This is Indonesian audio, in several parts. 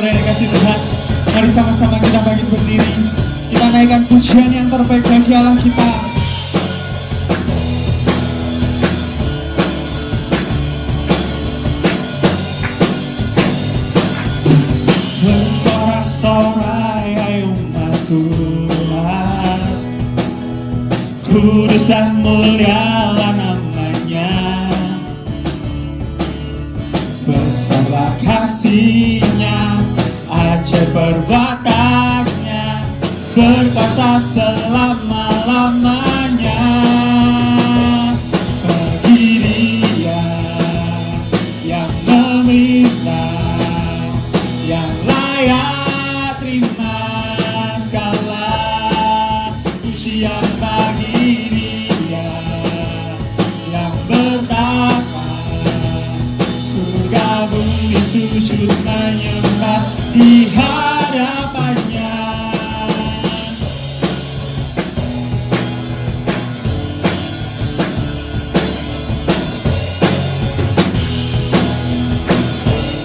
anugerah yang dikasih Tuhan. Mari sama-sama kita bangkit berdiri. Kita naikkan pujian yang terbaik bagi Allah kita. Bersorak-sorai hai umat Tuhan, kudus dan mulialah namanya. Besarlah kasih-Nya, ajaib perbuatan-Nya, berkuasa selama-lamanya. Bagi Dia yang memerintah, yang layak terima segala pujian. Bagi Dia yang bertata, surga bumi sujud menyembah di hadapannya.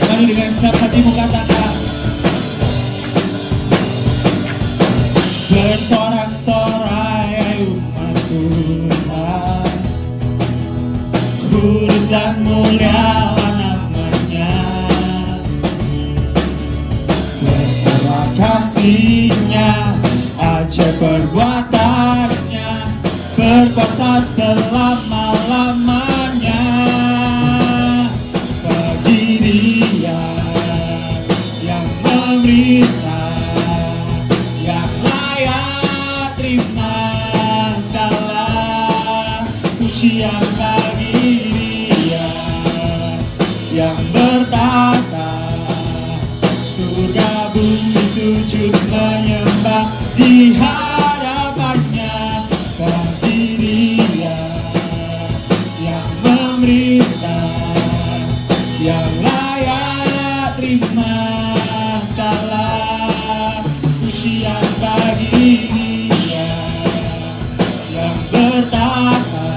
Mari dengan senang hatimu katakan, bersorak-sorai hai umat Tuhan, kudus dan mulialah namanya. Besarlah kasih-Nya, ajaib perbuatan-Nya, berkuasa selama-lamanya. Bagi Dia yang memerintah, yang layak terima segala pujian. Bagi Dia yang bertata, surga bumi sujud menyembah di hadapannya. Bagi Dia yang memerintah, yang layak terima segala pujian. Bagi Dia yang bertata,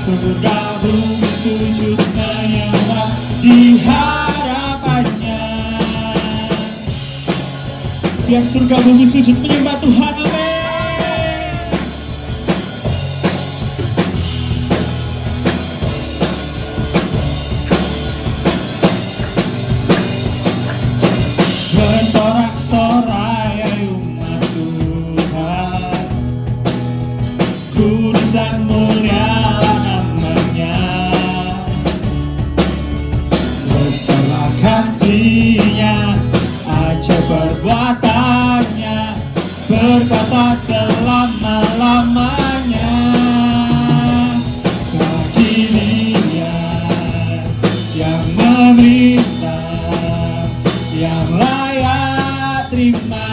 surga bumi sujud menyembah di hadapannya. Biar surga bumi sujud menyembah Tuhan, amin. Bersorak-sorai hai umat Tuhan, kudus dan mulialah namanya. Besarlah kasih-Nya, ajaib perbuatan-Nya, berkuasa selama-lamanya. Bagi Dia yang memerintah, yang layak terima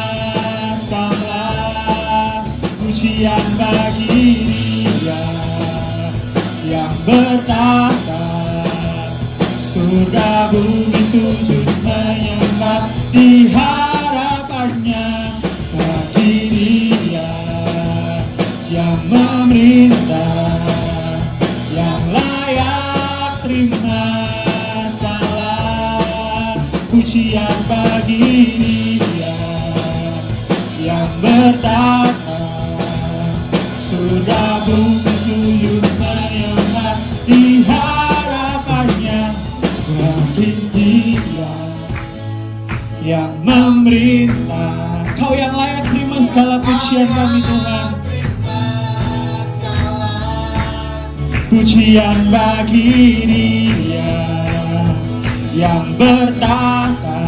segala pujian. Bagi Dia yang bertata, surga bumi sujud menyembah di hadapannya. Bagi Dia yang memerintah, yang layak terima segala pujian. Bagi Dia yang bertata, surga bumi sujud menyembah di hadapannya. Bagi Dia yang memerintah, Kau yang layak terima segala pujian kami Tuhan. Pujian bagi Dia yang bertata,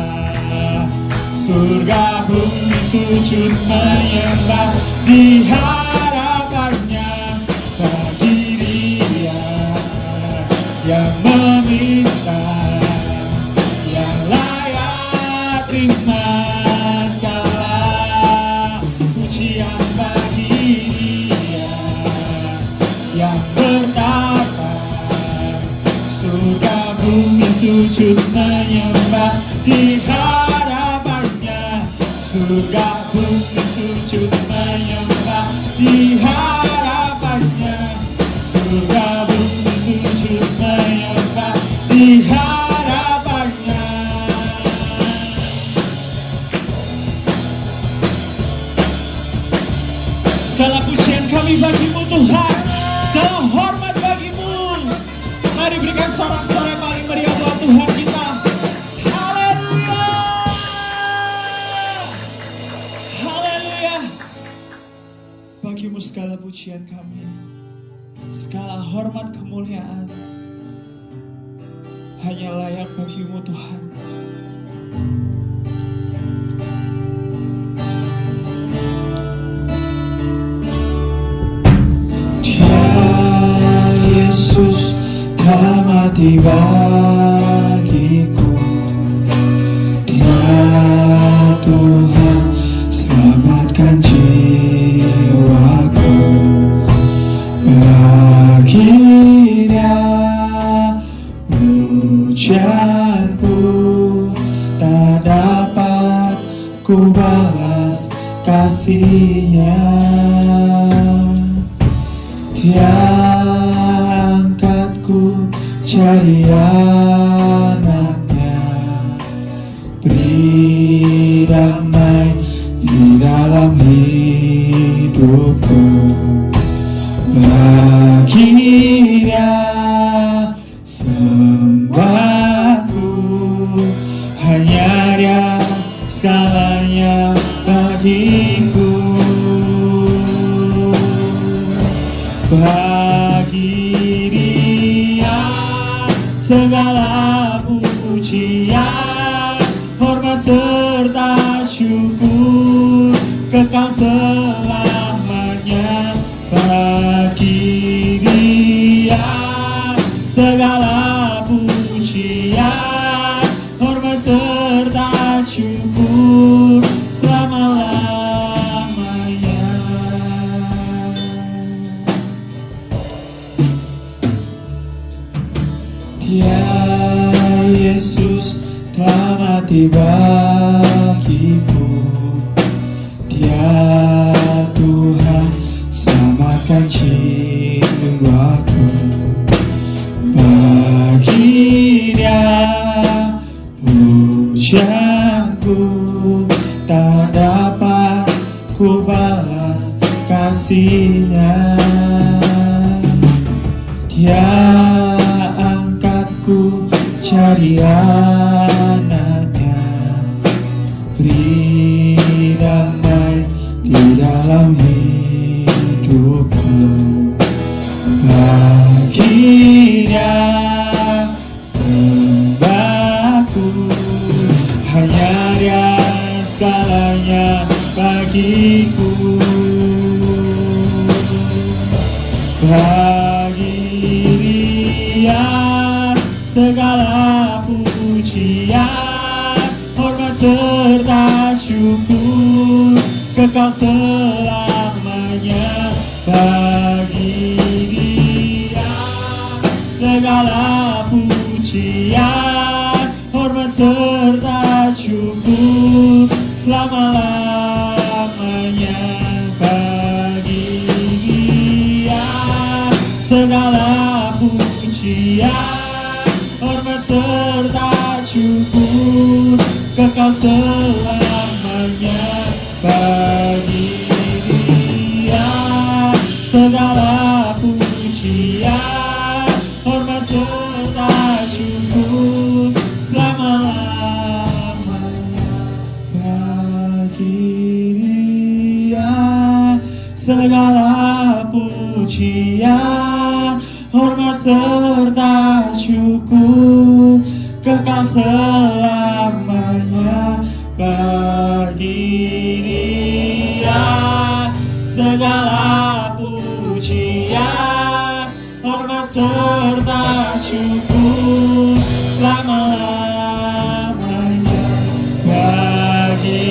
surga bumi sujud menyembah di hadapannya. Bagi Dia yang meminta, yang layak terima segala pujian. Bagi Dia yang bertata, surga bumi sujud menyembah di hadapannya. Surga bumi sujud menyembah di hadapannya. Surga bumi sujud menyembah di hadapannya. kami bagimu Tuhan, segala hormat bagimu. Mari berikan sorak-sorai paling meriah buat Tuhan kita. Haleluya, haleluya. Bagimu segala pujian kami, segala hormat kemuliaan hanya layak bagimu Tuhan. Yesus telah mati bagiku, Dia Tuhan selamatkan jiwaku. Bagi Dia pujianku tak dapat ku balas kasih-Nya. Dia angkatku jadi anaknya, beri damai di dalam hidupku. Bagi Dia sembahku, hanya Dia segalanya bagiku. Bagi Dia segala pujian, hormat serta syukur kekal selamanya. Bagi Dia segala pujian, hormat serta syukur selama-lamanya. Dia Yesus telah mati bagiku, Dia Tuhan selamatkan jiwaku. Bagi Dia pujianku tak dapat ku balas kasih-Nya. Dia angkatku jadi anaknya, beri damai di dalam hidupku. Bagi Dia sembahku, hanya Dia segalanya bagiku. Bagi Dia segala pujian, hormat serta syukur kekal selamanya. Bagi Dia segala pujian, hormat serta syukur selama-lamanya. Bagi Dia segala pujian, hormat serta syukur kekal selamanya. Bagi Dia segala pujian, hormat serta syukur selama-lamanya. Bagi Dia segala pujian, hormat serta syukur kekal selamanya. Bagi Dia segala pujian, hormat serta syukur selama-lamanya. Bagi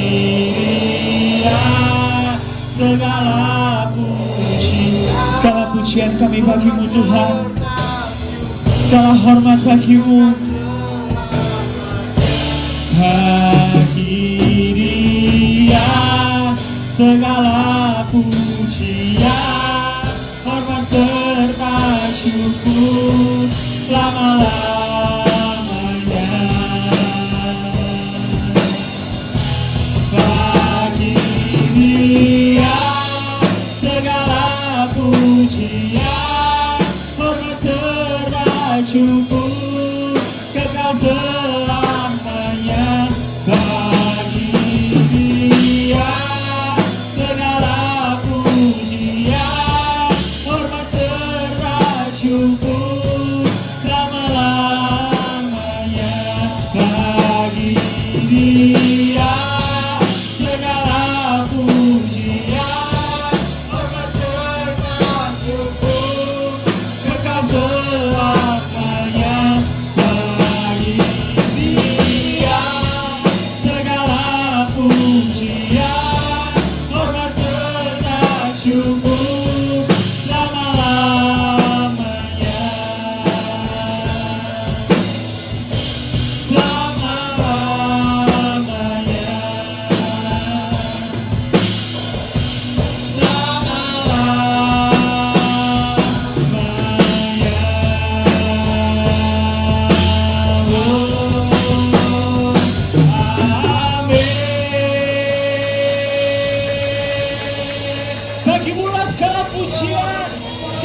Dia segala pujian kami bagimu Tuhan, segala hormat bagimu. Bagi Dia segala pujian, hormat serta syukur selama-lamanya. Bagi Dia segala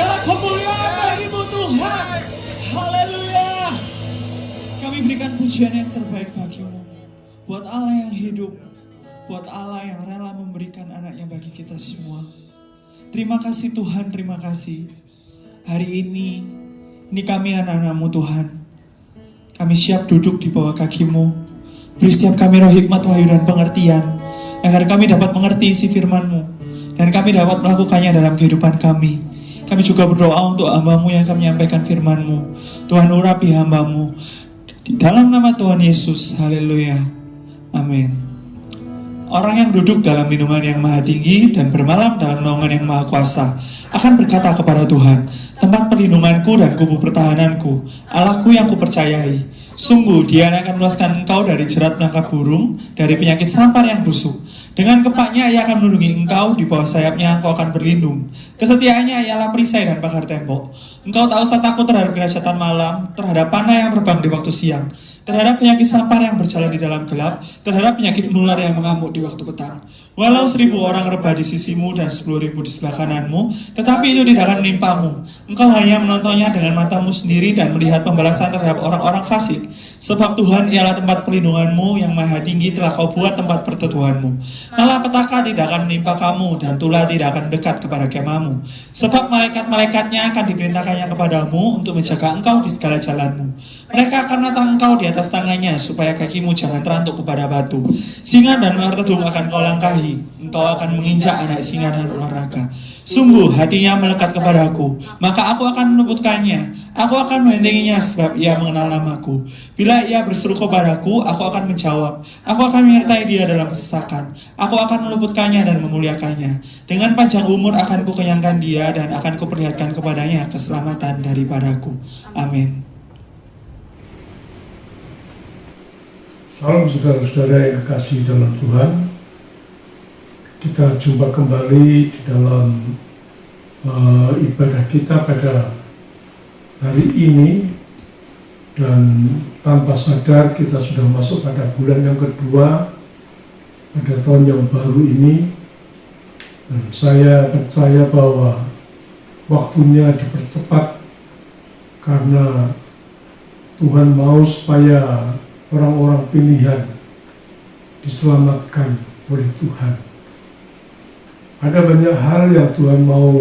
Segala kemuliaan bagimu Tuhan. Haleluya. Kami berikan pujian yang terbaik bagimu. Buat Allah yang hidup, buat Allah yang rela memberikan anaknya bagi kita semua. Terima kasih Tuhan, terima kasih. Hari ini kami anak-anakmu Tuhan. Kami siap duduk di bawah kakimu. Beri setiap kami roh hikmat, wahyu dan pengertian, agar kami dapat mengerti isi firman-Mu, dan kami dapat melakukannya dalam kehidupan kami. Kami juga berdoa untuk hamba-Mu yang akan menyampaikan firman-Mu. Tuhan urapi hamba-Mu. Di dalam nama Tuhan Yesus, haleluya. Amin. Orang yang duduk dalam minuman yang maha tinggi dan bermalam dalam naungan yang maha kuasa akan berkata kepada Tuhan, tempat perlindunganku dan kubu pertahananku, Allahku yang kupercayai. Sungguh dia akan melepaskan engkau dari jerat penangkap burung, dari penyakit sampar yang busuk. Dengan kepaknya ia akan melindungi engkau, di bawah sayapnya engkau akan berlindung. Kesetiaannya ialah perisai dan pagar tembok. Engkau tak usah takut terhadap kedahsyatan malam, terhadap panah yang terbang di waktu siang, terhadap penyakit sampar yang berjalan di dalam gelap, terhadap penyakit menular yang mengamuk di waktu petang. Walau 1000 orang rebah di sisimu dan 10.000 di sebelah kananmu, tetapi itu tidak akan menimpamu. Engkau hanya menontonnya dengan matamu sendiri dan melihat pembalasan terhadap orang-orang fasik. Sebab Tuhan ialah tempat perlindunganmu, yang maha tinggi telah kau buat tempat perteduhanmu. Malapetaka tidak akan menimpa kamu, dan tulah tidak akan dekat kepada kemahmu. Sebab malaikat-malaikatnya akan diperintahkannya kepadamu untuk menjaga engkau di segala jalanmu. Mereka akan menatang engkau di atas tangannya, supaya kakimu jangan terantuk kepada batu. Singa dan ular tedung akan kau langkahi. Engkau akan menginjak anak singa dan ular naga. Sungguh hatinya melekat kepadaku, maka aku akan meluputkannya. Aku akan membentenginya sebab ia mengenal namaku. Bila ia berseru kepadaku, aku akan menjawab. Aku akan menyertai dia dalam kesesakan. Aku akan meluputkannya dan memuliakannya. Dengan panjang umur akan kukenyangkan dia, dan akan kuperlihatkan kepadanya keselamatan daripadaku. Amin. Salam saudara-saudara yang kekasih dalam Tuhan. Kita jumpa kembali di dalam ibadah kita pada hari ini, dan tanpa sadar kita sudah masuk pada bulan yang kedua pada tahun yang baru ini, dan saya percaya bahwa waktunya dipercepat karena Tuhan mau supaya orang-orang pilihan diselamatkan oleh Tuhan. Ada banyak hal yang Tuhan mau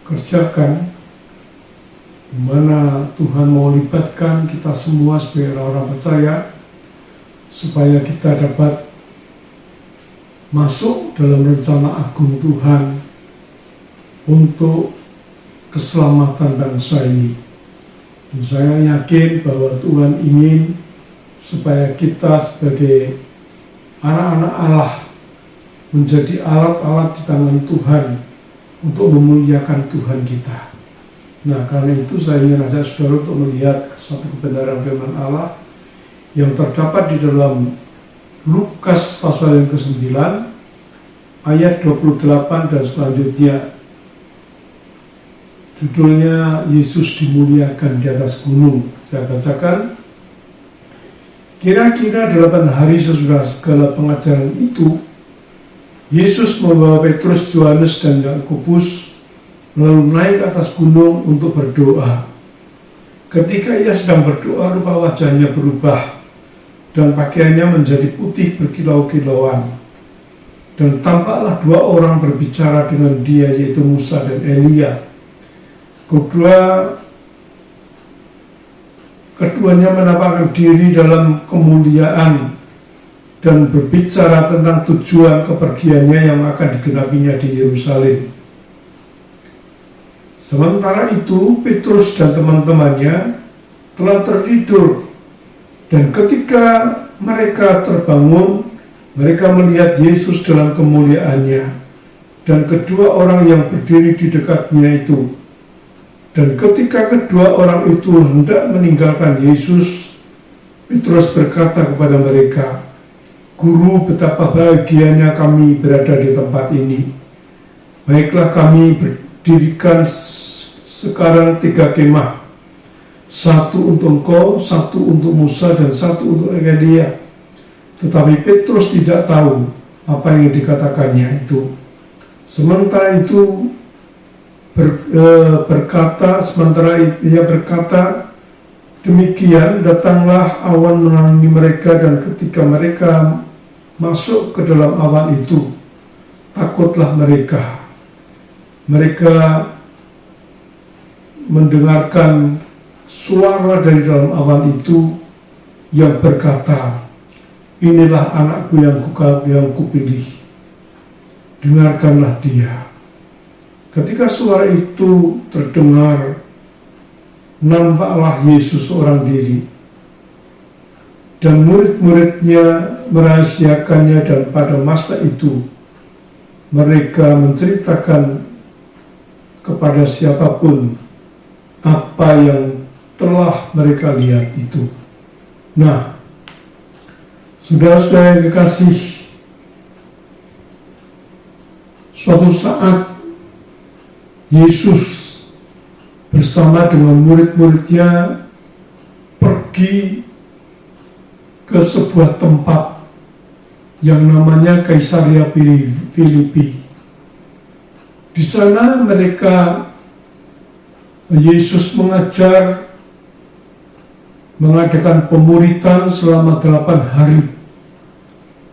kerjakan, di mana Tuhan mau libatkan kita semua sebagai orang percaya, supaya kita dapat masuk dalam rencana agung Tuhan untuk keselamatan bangsa ini. Dan saya yakin bahwa Tuhan ingin supaya kita sebagai anak-anak Allah menjadi alat-alat di tangan Tuhan untuk memuliakan Tuhan kita. Nah, karena itu saya ingin ajak saudara untuk melihat satu kebenaran firman Allah yang terdapat di dalam Lukas pasal yang ke-9 ayat 28 dan selanjutnya. Judulnya Yesus dimuliakan di atas gunung. Saya bacakan. Kira-kira 8 hari sesudah segala pengajaran itu, Yesus membawa Petrus, Yohanes, dan Yakobus lalu naik ke atas gunung untuk berdoa. Ketika ia sedang berdoa, rupa wajahnya berubah dan pakaiannya menjadi putih berkilau-kilauan. Dan tampaklah 2 orang berbicara dengan dia, yaitu Musa dan Elia. Keduanya menampakkan diri dalam kemuliaan dan berbicara tentang tujuan kepergiannya yang akan digenapinya di Yerusalem. Sementara itu, Petrus dan teman-temannya telah tertidur, dan ketika mereka terbangun, mereka melihat Yesus dalam kemuliaannya, dan kedua orang yang berdiri di dekatnya itu. Dan ketika kedua orang itu hendak meninggalkan Yesus, Petrus berkata kepada mereka, "Guru, betapa bahagianya kami berada di tempat ini. Baiklah, kami berdirikan sekarang 3 kemah, satu untuk engkau, satu untuk Musa, dan satu untuk Elia." Tetapi Petrus tidak tahu apa yang dikatakannya itu. Sementara itu, berkata, sementara ia berkata demikian, datanglah awan menaungi mereka, dan ketika mereka masuk ke dalam awan itu, takutlah mereka. Mereka mendengarkan suara dari dalam awan itu yang berkata, inilah anakku yang kupilih, dengarkanlah dia. Ketika suara itu terdengar, nampaklah Yesus seorang diri, dan murid-muridnya merahasiakannya, dan pada masa itu mereka menceritakan kepada siapapun apa yang telah mereka lihat itu. Nah, saudara-saudara yang kekasih, suatu saat Yesus bersama dengan murid-muridnya pergi ke sebuah tempat yang namanya Kaisaria Filipi. Di sana Yesus mengajar, mengadakan pemuritan selama 8 hari.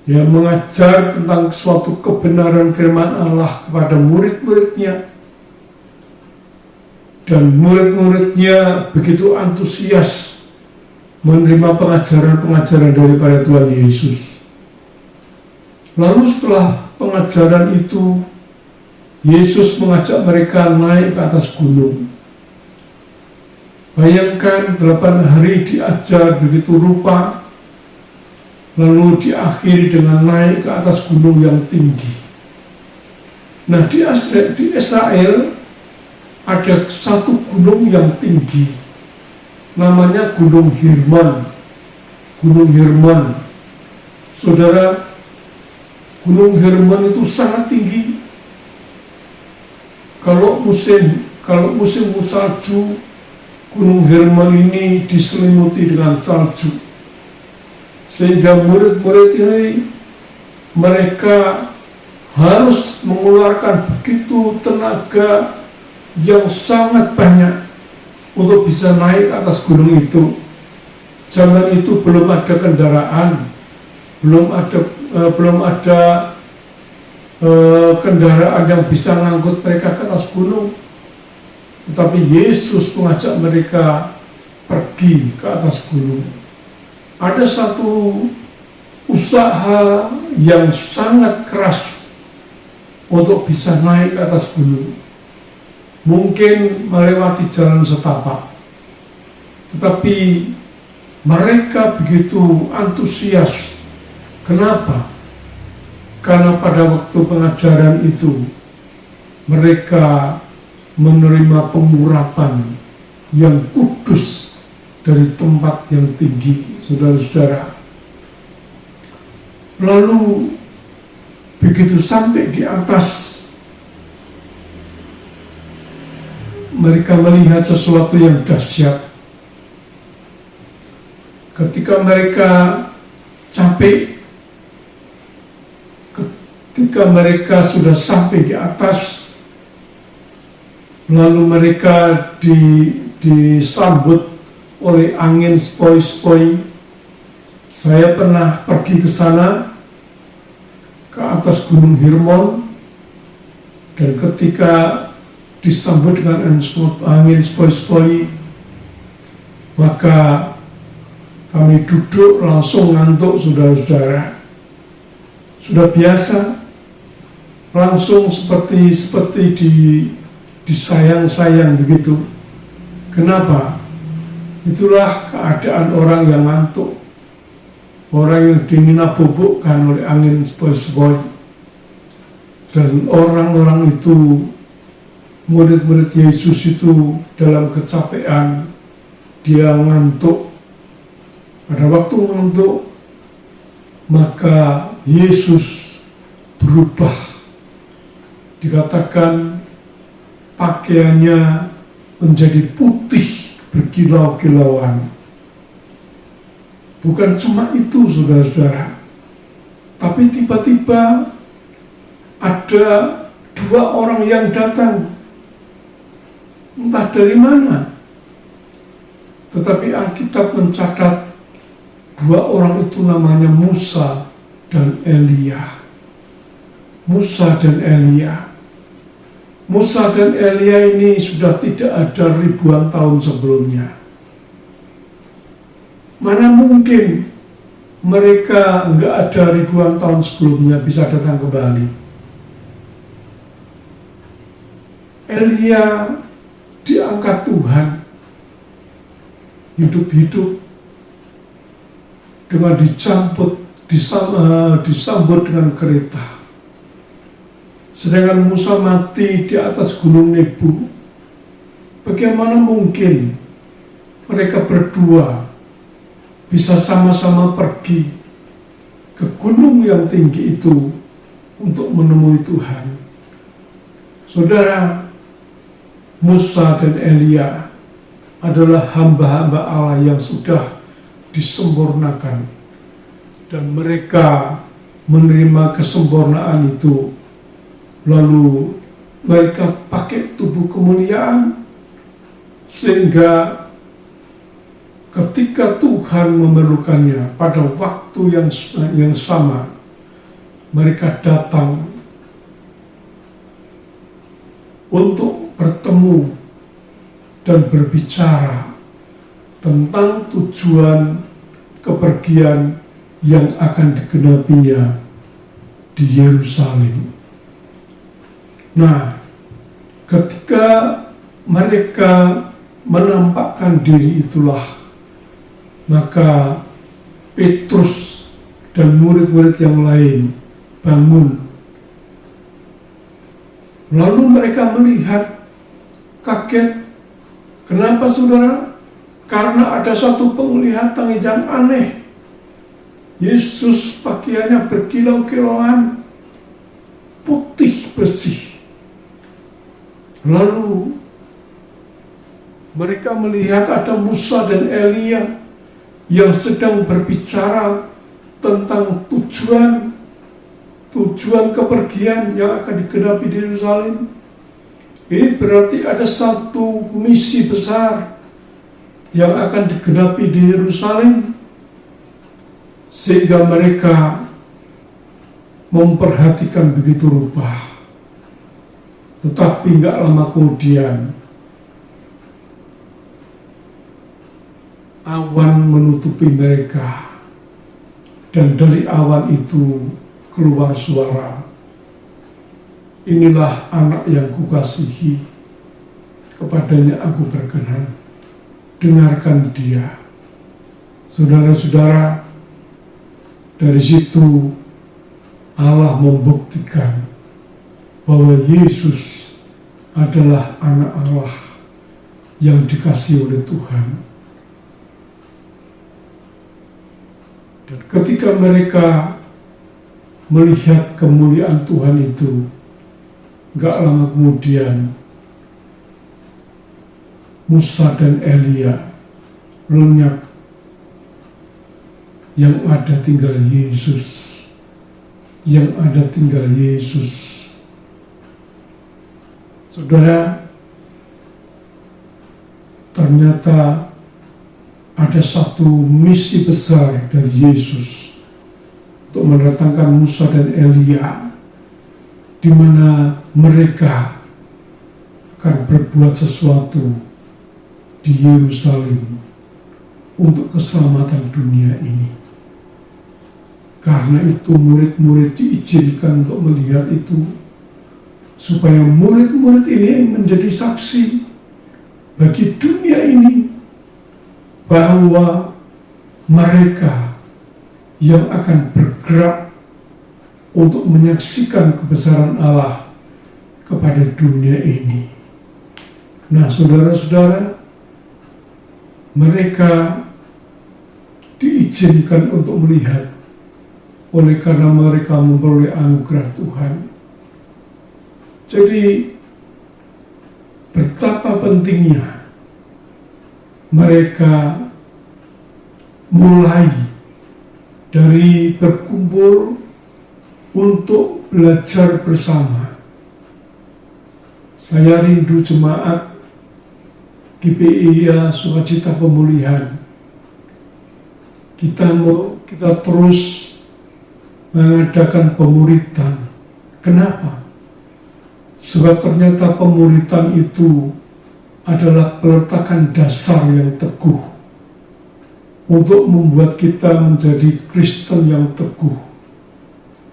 Dia mengajar tentang suatu kebenaran firman Allah kepada murid-muridnya. Dan murid-muridnya begitu antusias menerima pengajaran-pengajaran daripada Tuhan Yesus. Lalu setelah pengajaran itu, Yesus mengajak mereka naik ke atas gunung. Bayangkan 8 hari diajar begitu rupa, lalu diakhiri dengan naik ke atas gunung yang tinggi. Nah, di Israel ada satu gunung yang tinggi, namanya Gunung Hermon. Gunung Hermon, saudara, Gunung Hermon itu sangat tinggi. Kalau musim salju, Gunung Hermon ini diselimuti dengan salju, sehingga murid-murid ini mereka harus mengeluarkan begitu tenaga yang sangat banyak untuk bisa naik atas gunung itu. Zaman itu belum ada kendaraan, belum ada kendaraan yang bisa mengangkut mereka ke atas gunung. Tetapi Yesus mengajak mereka pergi ke atas gunung. Ada satu usaha yang sangat keras untuk bisa naik ke atas gunung. Mungkin melewati jalan setapak, tetapi mereka begitu antusias. Kenapa? Karena pada waktu pengajaran itu mereka menerima pengurapan yang kudus dari tempat yang tinggi, saudara-saudara. Lalu begitu sampai di atas, mereka melihat sesuatu yang dahsyat. Ketika mereka capek, ketika mereka sudah sampai di atas, lalu mereka disambut oleh angin sepoi-sepoi. Saya pernah pergi ke sana, ke atas Gunung Hermon, dan ketika disambut dengan angin sepoi-sepoi, maka kami duduk langsung ngantuk, saudara-saudara. Sudah biasa, langsung seperti disayang-sayang begitu. Kenapa? Itulah keadaan orang yang ngantuk, orang yang dinabobokkan oleh angin sepoi-sepoi. Dan orang-orang itu, murid-murid Yesus itu dalam kecapean, dia ngantuk. Pada waktu ngantuk, maka Yesus berubah. Dikatakan pakaiannya menjadi putih berkilau-kilauan. Bukan cuma itu, saudara-saudara, tapi tiba-tiba ada 2 orang yang datang entah dari mana. Tetapi Alkitab mencatat dua orang itu namanya Musa dan Elia. Musa dan Elia. Musa dan Elia ini sudah tidak ada ribuan tahun sebelumnya. Mana mungkin mereka nggak ada ribuan tahun sebelumnya bisa datang kembali. Elia diangkat Tuhan, hidup-hidup dengan disambut dengan kereta. Sedangkan Musa mati di atas gunung Nebo. Bagaimana mungkin mereka berdua bisa sama-sama pergi ke gunung yang tinggi itu untuk menemui Tuhan? Saudara, Musa dan Elia adalah hamba-hamba Allah yang sudah disempurnakan, dan mereka menerima kesempurnaan itu, lalu mereka pakai tubuh kemuliaan, sehingga ketika Tuhan memerlukannya pada waktu yang sama, mereka datang untuk bertemu dan berbicara tentang tujuan kepergian yang akan digenapinya di Yerusalem. Nah, ketika mereka menampakkan diri itulah, maka Petrus dan murid-murid yang lain bangun. Lalu mereka melihat, kaget. Kenapa saudara? Karena ada satu penglihatan yang aneh. Yesus pakaiannya berkilau-kilauan, putih bersih. Lalu mereka melihat ada Musa dan Elia yang sedang berbicara tentang tujuan kepergian yang akan digenapi di Yerusalem. Ini berarti ada satu misi besar yang akan digenapi di Yerusalem, sehingga mereka memperhatikan begitu rupa. Tetapi nggak lama kemudian awan menutupi mereka, dan dari awan itu keluar suara, "Inilah anak yang kukasihi, kepadanya aku berkenan, dengarkan dia." Saudara-saudara, dari situ Allah membuktikan bahwa Yesus adalah anak Allah yang dikasihi oleh Tuhan. Dan ketika mereka melihat kemuliaan Tuhan itu, gak lama kemudian Musa dan Elia lenyap. Yang ada tinggal Yesus. Yang ada tinggal Yesus. Saudara, ternyata ada satu misi besar dari Yesus untuk mendatangkan Musa dan Elia, di mana mereka akan berbuat sesuatu di Yerusalem untuk keselamatan dunia ini. Karena itu murid-murid diizinkan untuk melihat itu, supaya murid-murid ini menjadi saksi bagi dunia ini bahwa mereka yang akan bergerak untuk menyaksikan kebesaran Allah kepada dunia ini. Nah, saudara-saudara, mereka diizinkan untuk melihat oleh karena mereka memperoleh anugerah Tuhan. Jadi betapa pentingnya mereka mulai dari berkumpul untuk belajar bersama. Saya rindu jemaat GPIA Sukacita Pemulihan. Kita terus mengadakan pemuritan. Kenapa? Sebab ternyata pemuritan itu adalah peletakan dasar yang teguh untuk membuat kita menjadi Kristen yang teguh,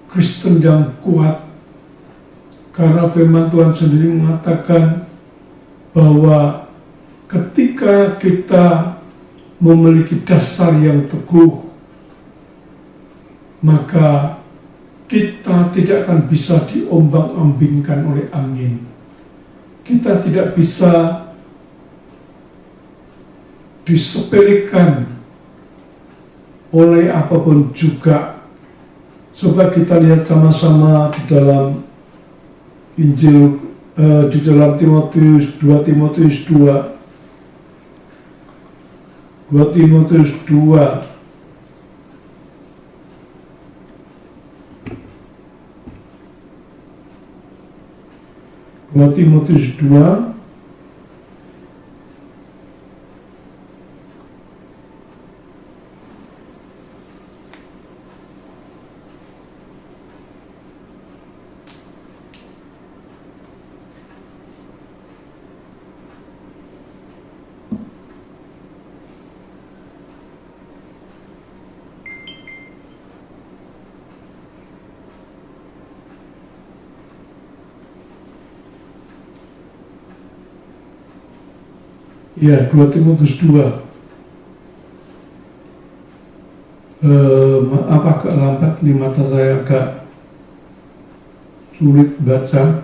Kristen yang kuat. Karena firman Tuhan sendiri mengatakan bahwa ketika kita memiliki dasar yang teguh, maka kita tidak akan bisa diombang-ambingkan oleh angin. Kita tidak bisa disepelekan oleh apapun juga. Coba kita lihat sama-sama di dalam Injil, di dalam 2 Timotius 2 Ya, 2 Timotius 2. Maaf agak lambat, nih mata saya agak sulit baca.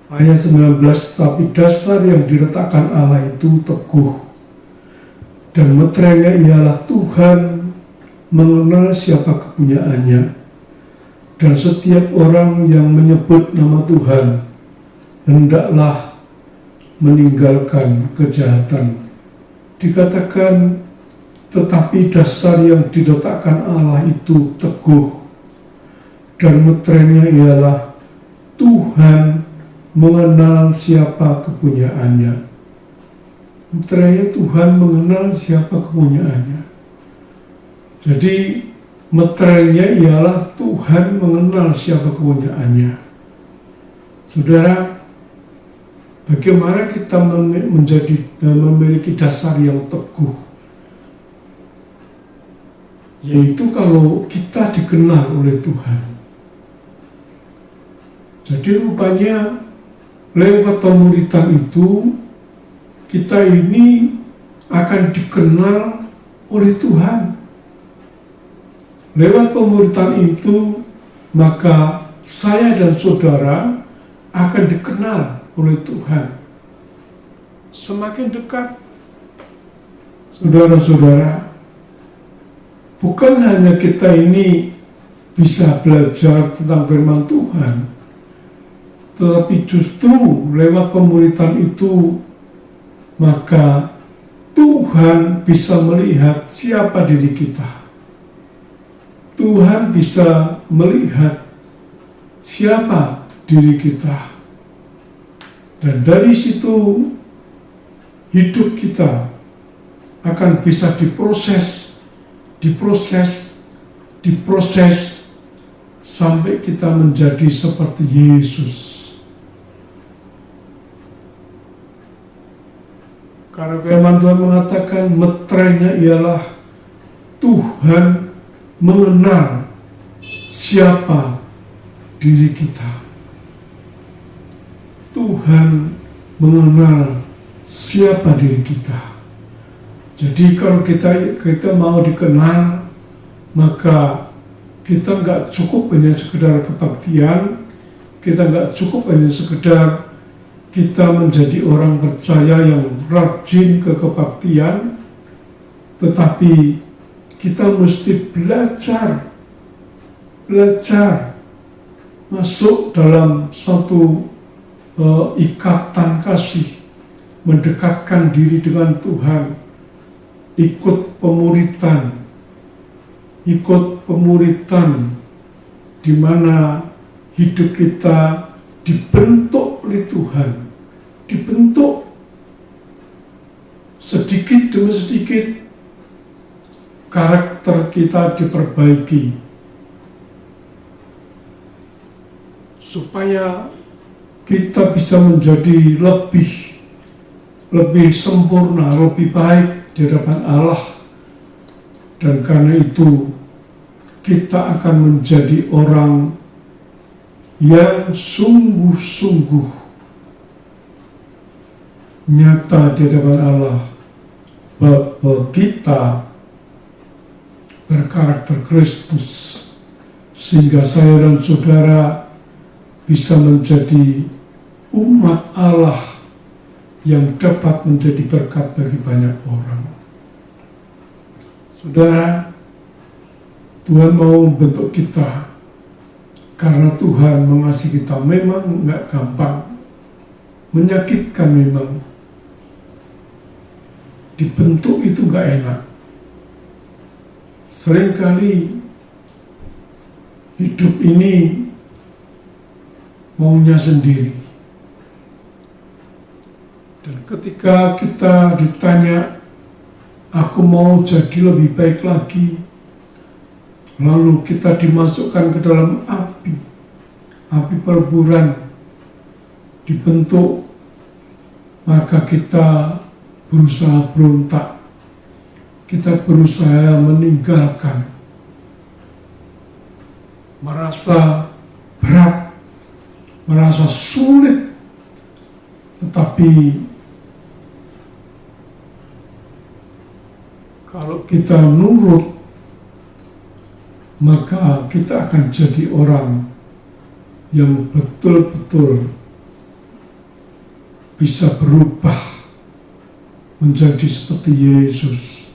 Ayat 19, tapi dasar yang diletakkan Allah itu teguh, dan meterainya ialah Tuhan mengenal siapa kepunyaannya, dan setiap orang yang menyebut nama Tuhan hendaklah meninggalkan kejahatan. Dikatakan, tetapi dasar yang diletakkan Allah itu teguh, dan meterainya ialah Tuhan mengenal siapa kepunyaannya. Meterainya Tuhan mengenal siapa kepunyaannya. Jadi meterainya ialah Tuhan mengenal siapa kepunyaannya. Saudara, bagaimana kita memiliki dasar yang teguh? Yaitu kalau kita dikenal oleh Tuhan. Jadi rupanya lewat pemuritan itu kita ini akan dikenal oleh Tuhan. Lewat pemuritan itu, maka saya dan saudara akan dikenal oleh Tuhan. Semakin dekat, saudara-saudara, bukan hanya kita ini bisa belajar tentang firman Tuhan, tetapi justru lewat pemuritan itu, maka Tuhan bisa melihat siapa diri kita. Tuhan bisa melihat siapa diri kita, dan dari situ hidup kita akan bisa diproses sampai kita menjadi seperti Yesus. Karena firman Tuhan mengatakan meterainya ialah Tuhan mengenal siapa diri kita. Tuhan mengenal siapa diri kita. Jadi kalau kita mau dikenal, maka kita nggak cukup hanya sekedar kebaktian, kita nggak cukup hanya sekedar kita menjadi orang percaya yang rajin ke kebaktian, tetapi kita mesti belajar masuk dalam satu ikatan kasih, mendekatkan diri dengan Tuhan, ikut pemuritan, ikut pemuritan di mana hidup kita dibentuk oleh Tuhan, dibentuk sedikit demi sedikit, karakter kita diperbaiki supaya kita bisa menjadi lebih sempurna, lebih baik di hadapan Allah. Dan karena itu kita akan menjadi orang yang sungguh-sungguh nyata di hadapan Allah bahwa kita berkarakter Kristus, sehingga saya dan saudara bisa menjadi umat Allah yang dapat menjadi berkat bagi banyak orang. Saudara, Tuhan mau membentuk kita karena Tuhan mengasihi kita. Memang nggak gampang, menyakitkan memang. Dibentuk itu nggak enak. Seringkali hidup ini maunya sendiri. Dan ketika kita ditanya, aku mau jadi lebih baik lagi, lalu kita dimasukkan ke dalam api perburuan, dibentuk, maka kita berusaha berontak, kita berusaha meninggalkan, merasa berat, merasa sulit, tetapi kalau kita nurut, maka kita akan jadi orang yang betul-betul bisa berubah menjadi seperti Yesus.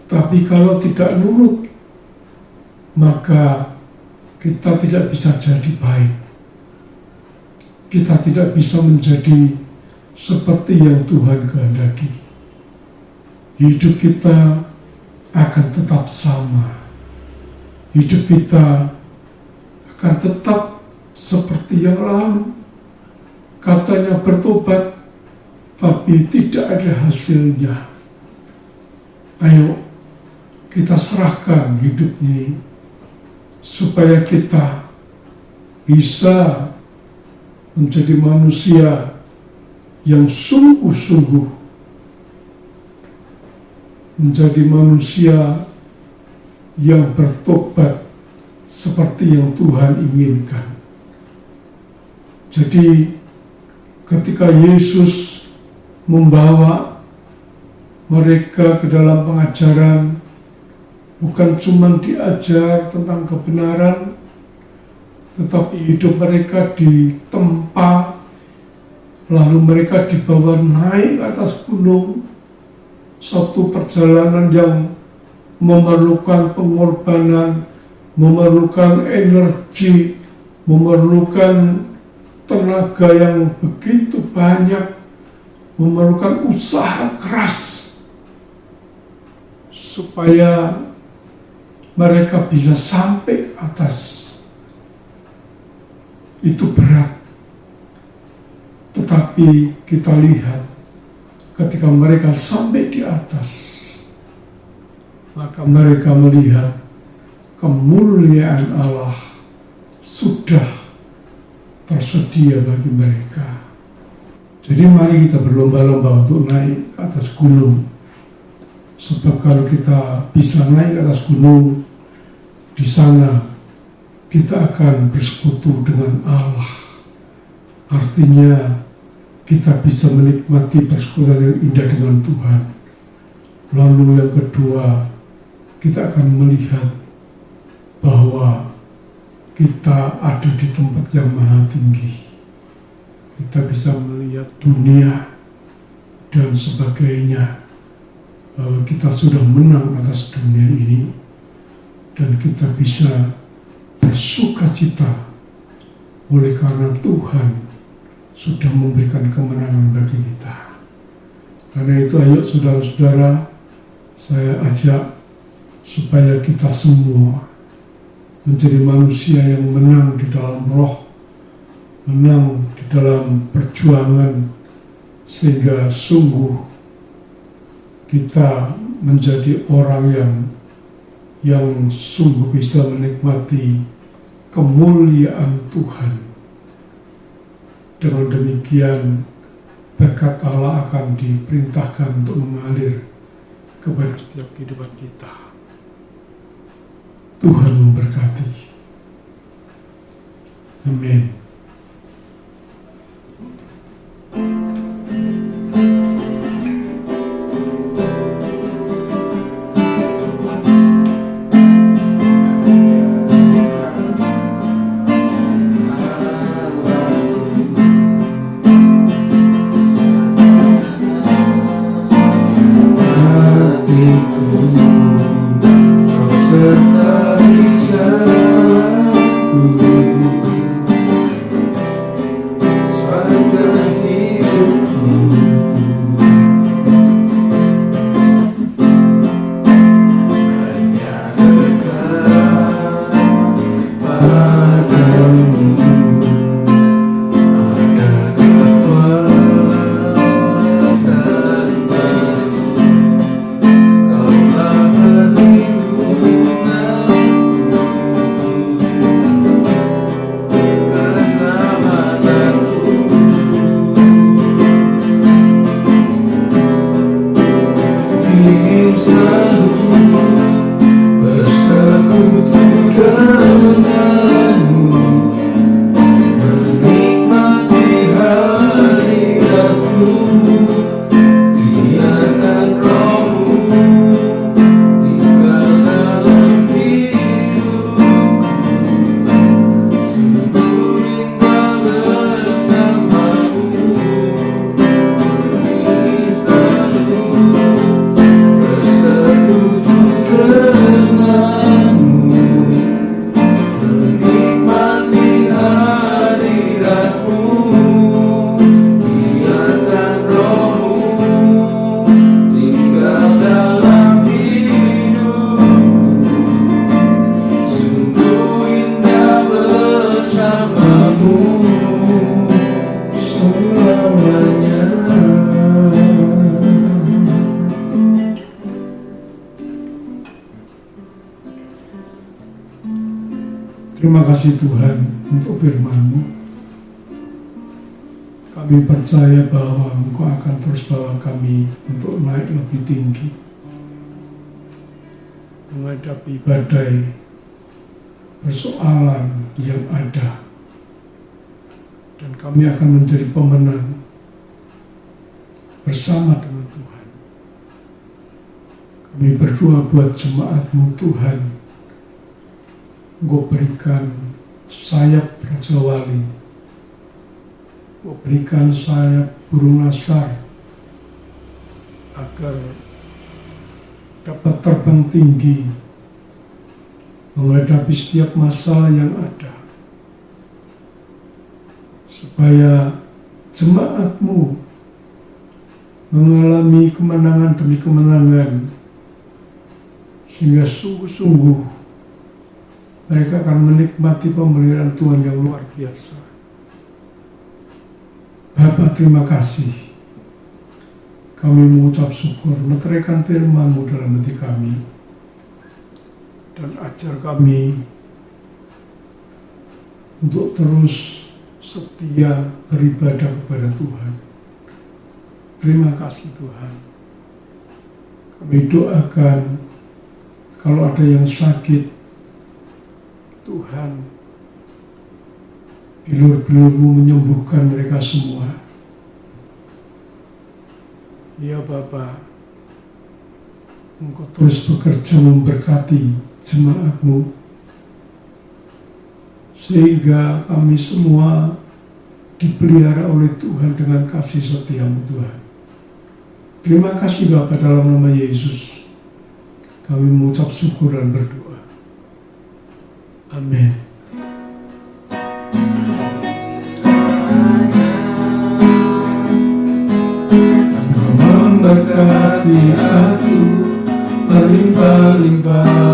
Tapi kalau tidak nurut, maka kita tidak bisa jadi baik. Kita tidak bisa menjadi seperti yang Tuhan kehendaki. Hidup kita akan tetap sama. Hidup kita akan tetap seperti yang lalu. Katanya bertobat, tapi tidak ada hasilnya. Ayo, kita serahkan hidup ini supaya kita bisa menjadi manusia yang sungguh-sungguh menjadi manusia yang bertobat seperti yang Tuhan inginkan. Jadi ketika Yesus membawa mereka ke dalam pengajaran, bukan cuma diajar tentang kebenaran, tetapi hidup mereka ditempa, lalu mereka dibawa naik ke atas gunung, suatu perjalanan yang memerlukan pengorbanan, memerlukan energi, memerlukan tenaga yang begitu banyak, memerlukan usaha keras supaya mereka bisa sampai ke atas. Itu berat, tetapi kita lihat ketika mereka sampai di atas, maka mereka melihat kemuliaan Allah sudah tersedia bagi mereka. Jadi mari kita berlomba-lomba untuk naik ke atas gunung. Sebab kalau kita bisa naik ke atas gunung, di sana kita akan bersekutu dengan Allah. Artinya kita bisa menikmati persekutuan yang indah dengan Tuhan. Lalu yang kedua, kita akan melihat bahwa kita ada di tempat yang maha tinggi. Kita bisa melihat dunia dan sebagainya, bahwa kita sudah menang atas dunia ini, dan kita bisa bersukacita oleh karena Tuhan sudah memberikan kemenangan bagi kita. Karena itu ayo saudara-saudara, saya ajak supaya kita semua menjadi manusia yang menang di dalam roh, menang di dalam perjuangan, sehingga sungguh kita menjadi orang yang sungguh bisa menikmati kemuliaan Tuhan. Dengan demikian berkat Allah akan diperintahkan untuk mengalir kepada setiap kehidupan kita. Tuhan memberkati. Amin. Terima kasih Tuhan untuk firman-Mu. Kami percaya bahwa Engkau akan terus bawa kami untuk naik lebih tinggi, menghadapi badai persoalan yang ada, dan kami akan menjadi pemenang bersama dengan Tuhan. Kami berdoa buat jemaat-Mu Tuhan, Engkau berikan sayap Raja Wali, Engkau berikan sayap burung nasar, agar dapat terbang tinggi menghadapi setiap masalah yang ada, supaya jemaat-Mu mengalami kemenangan demi kemenangan, sehingga sungguh-sungguh mereka akan menikmati pemeliharaan Tuhan yang luar biasa. Bapa, terima kasih. Kami mengucap syukur, meteraikan firman-Mu dalam hati kami, dan ajar kami untuk terus setia beribadah kepada Tuhan. Terima kasih Tuhan. Kami doakan kalau ada yang sakit, Tuhan, bilur-bilur-Mu menyembuhkan mereka semua. Ya Bapa, Engkau terus bekerja memberkati jemaat-Mu, sehingga kami semua dipelihara oleh Tuhan dengan kasih setia-Mu Tuhan. Terima kasih Bapa, dalam nama Yesus kami mengucap syukur dan berdoa. Amin. Engkau memberkati aku berlimpah-limpah.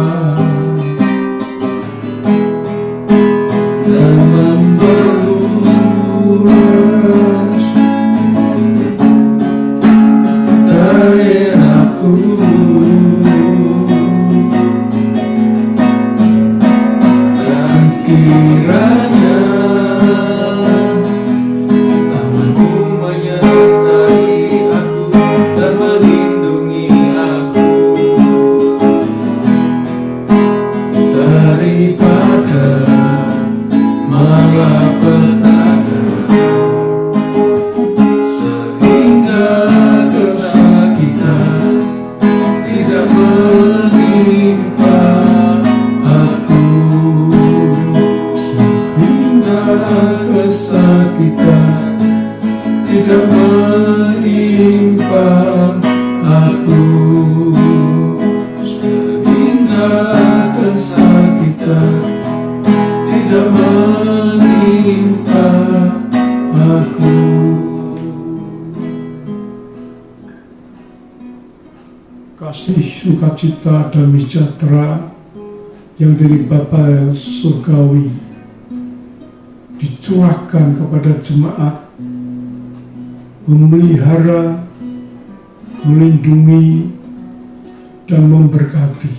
sukacita, damai sejahtera yang dari Bapa surgawi dicurahkan kepada jemaat, memelihara, melindungi, dan memberkati.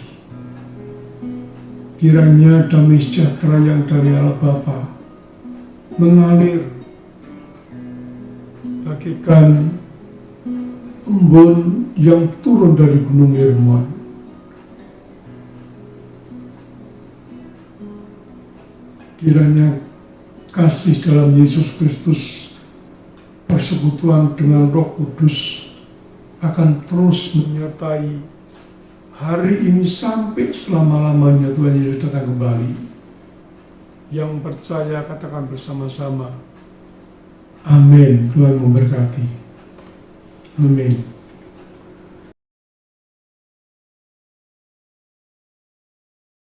Kiranya damai sejahtera yang dari Allah Bapa mengalir bagaikan embun yang turun dari Gunung Hermon. Kiranya kasih dalam Yesus Kristus, persekutuan dengan Roh Kudus akan terus menyertai hari ini sampai selama-lamanya Tuhan Yesus datang kembali. Yang percaya katakan bersama-sama, amin. Tuhan memberkati. Amin.